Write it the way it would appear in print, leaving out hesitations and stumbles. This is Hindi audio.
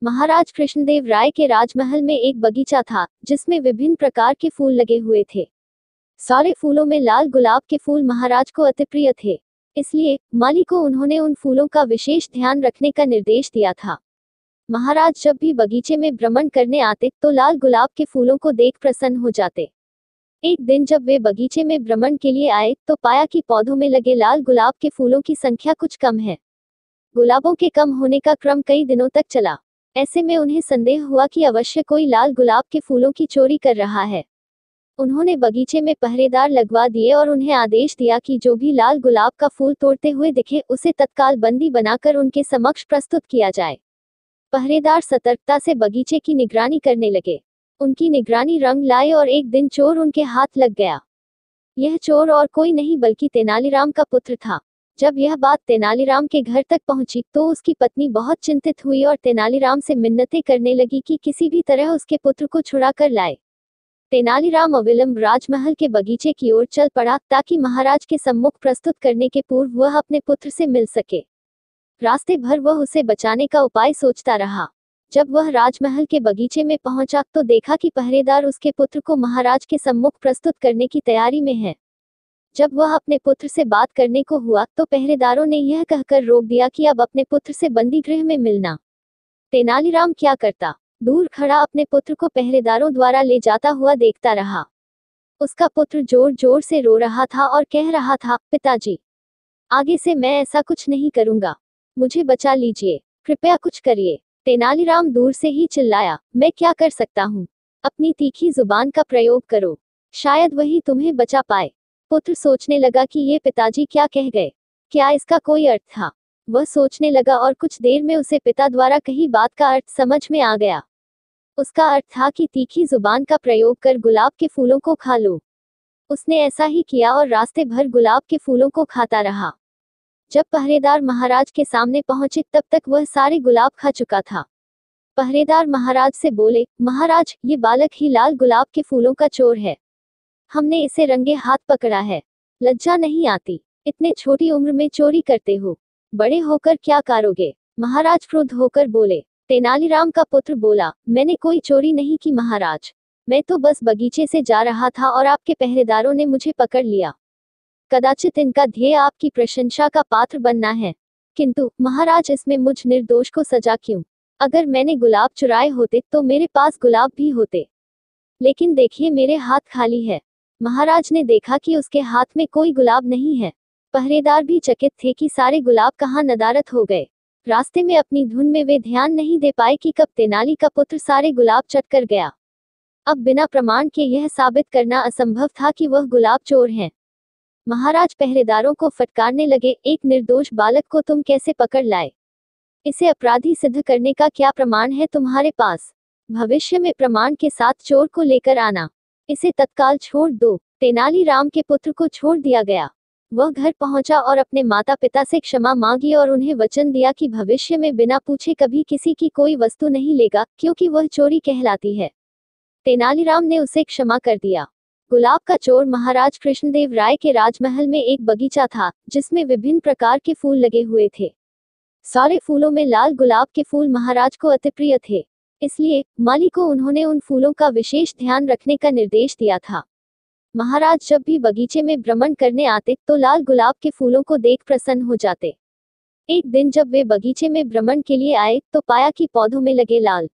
महाराज कृष्णदेव राय के राजमहल में एक बगीचा था जिसमें विभिन्न प्रकार के फूल लगे हुए थे। सारे फूलों में लाल गुलाब के फूल महाराज को अति प्रिय थे, इसलिए माली को उन्होंने उन फूलों का विशेष ध्यान रखने का निर्देश दिया था। महाराज जब भी बगीचे में भ्रमण करने आते तो लाल गुलाब के फूलों को देख प्रसन्न हो जाते। एक दिन जब वे बगीचे में भ्रमण के लिए आए तो पाया कि पौधों में लगे लाल गुलाब के फूलों की संख्या कुछ कम है। गुलाबों के कम होने का क्रम कई दिनों तक चला। ऐसे में उन्हें संदेह हुआ कि अवश्य कोई लाल गुलाब के फूलों की चोरी कर रहा है। उन्होंने बगीचे में पहरेदार लगवा दिए और उन्हें आदेश दिया कि जो भी लाल गुलाब का फूल तोड़ते हुए दिखे उसे तत्काल बंदी बनाकर उनके समक्ष प्रस्तुत किया जाए। पहरेदार सतर्कता से बगीचे की निगरानी करने लगे। उनकी निगरानी रंग लाई और एक दिन चोर उनके हाथ लग गया। यह चोर और कोई नहीं बल्कि तेनालीराम का पुत्र था। जब यह बात तेनालीराम के घर तक पहुंची तो उसकी पत्नी बहुत चिंतित हुई और तेनालीराम से मिन्नतें करने लगी कि किसी भी तरह उसके पुत्र को छुड़ा कर लाए। तेनालीराम अविलंब राजमहल के बगीचे की ओर चल पड़ा ताकि महाराज के सम्मुख प्रस्तुत करने के पूर्व वह अपने पुत्र से मिल सके। रास्ते भर वह उसे बचाने का उपाय सोचता रहा। जब वह राजमहल के बगीचे में पहुंचा तो देखा कि पहरेदार उसके पुत्र को महाराज के सम्मुख प्रस्तुत करने की तैयारी में है। जब वह अपने पुत्र से बात करने को हुआ तो पहरेदारों ने यह कहकर रोक दिया कि अब अपने पुत्र से बंदी गृह में मिलना। तेनालीराम क्या करता, दूर खड़ा अपने पुत्र को पहरेदारों द्वारा ले जाता हुआ देखता रहा। उसका पुत्र जोर जोर से रो रहा था और कह रहा था, पिताजी, आगे से मैं ऐसा कुछ नहीं करूंगा, मुझे बचा लीजिए, कृपया कुछ करिए। तेनालीराम दूर से ही चिल्लाया, मैं क्या कर सकता हूँ, अपनी तीखी जुबान का प्रयोग करो, शायद वही तुम्हें बचा पाए। पुत्र सोचने लगा कि ये पिताजी क्या कह गए, क्या इसका कोई अर्थ था। वह सोचने लगा और कुछ देर में उसे पिता द्वारा कही बात का अर्थ समझ में आ गया। उसका अर्थ था कि तीखी जुबान का प्रयोग कर गुलाब के फूलों को खा लो। उसने ऐसा ही किया और रास्ते भर गुलाब के फूलों को खाता रहा। जब पहरेदार महाराज के सामने पहुंचे तब तक वह सारे गुलाब खा चुका था। पहरेदार महाराज से बोले, महाराज, ये बालक ही लाल गुलाब के फूलों का चोर है। हमने इसे रंगे हाथ पकड़ा है। लज्जा नहीं आती, इतने छोटी उम्र में चोरी करते हो, बड़े होकर क्या करोगे। महाराज क्रुद्ध होकर बोले। तेनालीराम का पुत्र बोला, मैंने कोई चोरी नहीं की महाराज, मैं तो बस बगीचे से जा रहा था और आपके पहरेदारों ने मुझे पकड़ लिया। कदाचित इनका ध्येय आपकी प्रशंसा का पात्र बनना है, किंतु महाराज इसमें मुझ निर्दोष को सजा क्यों। अगर मैंने गुलाब चुराए होते तो मेरे पास गुलाब भी होते, लेकिन देखिए मेरे हाथ खाली है। महाराज ने देखा कि उसके हाथ में कोई गुलाब नहीं है। पहरेदार भी चकित थे कि सारे गुलाब कहाँ नदारद हो गए। रास्ते में अपनी धुन में वे ध्यान नहीं दे पाए कि कब तेनाली का पुत्र सारे गुलाब चट कर गया। अब बिना प्रमाण के यह साबित करना असंभव था कि वह गुलाब चोर हैं। महाराज पहरेदारों को फटकारने लगे, एक निर्दोष बालक को तुम कैसे पकड़ लाए, इसे अपराधी सिद्ध करने का क्या प्रमाण है तुम्हारे पास। भविष्य में प्रमाण के साथ चोर को लेकर आना, इसे तत्काल छोड़ दो। तेनालीराम के पुत्र को छोड़ दिया गया। वह घर पहुंचा और अपने माता पिता से क्षमा मांगी और उन्हें वचन दिया कि भविष्य में बिना पूछे कभी किसी की कोई वस्तु नहीं लेगा, क्योंकि वह चोरी कहलाती है। तेनालीराम ने उसे क्षमा कर दिया। गुलाब का चोर। महाराज कृष्णदेव राय के राजमहल में एक बगीचा था जिसमें विभिन्न प्रकार के फूल लगे हुए थे। सारे फूलों में लाल गुलाब के फूल महाराज को अति प्रिय थे, इसलिए माली को उन्होंने उन फूलों का विशेष ध्यान रखने का निर्देश दिया था। महाराज जब भी बगीचे में भ्रमण करने आते तो लाल गुलाब के फूलों को देख प्रसन्न हो जाते। एक दिन जब वे बगीचे में भ्रमण के लिए आए तो पाया कि पौधों में लगे लाल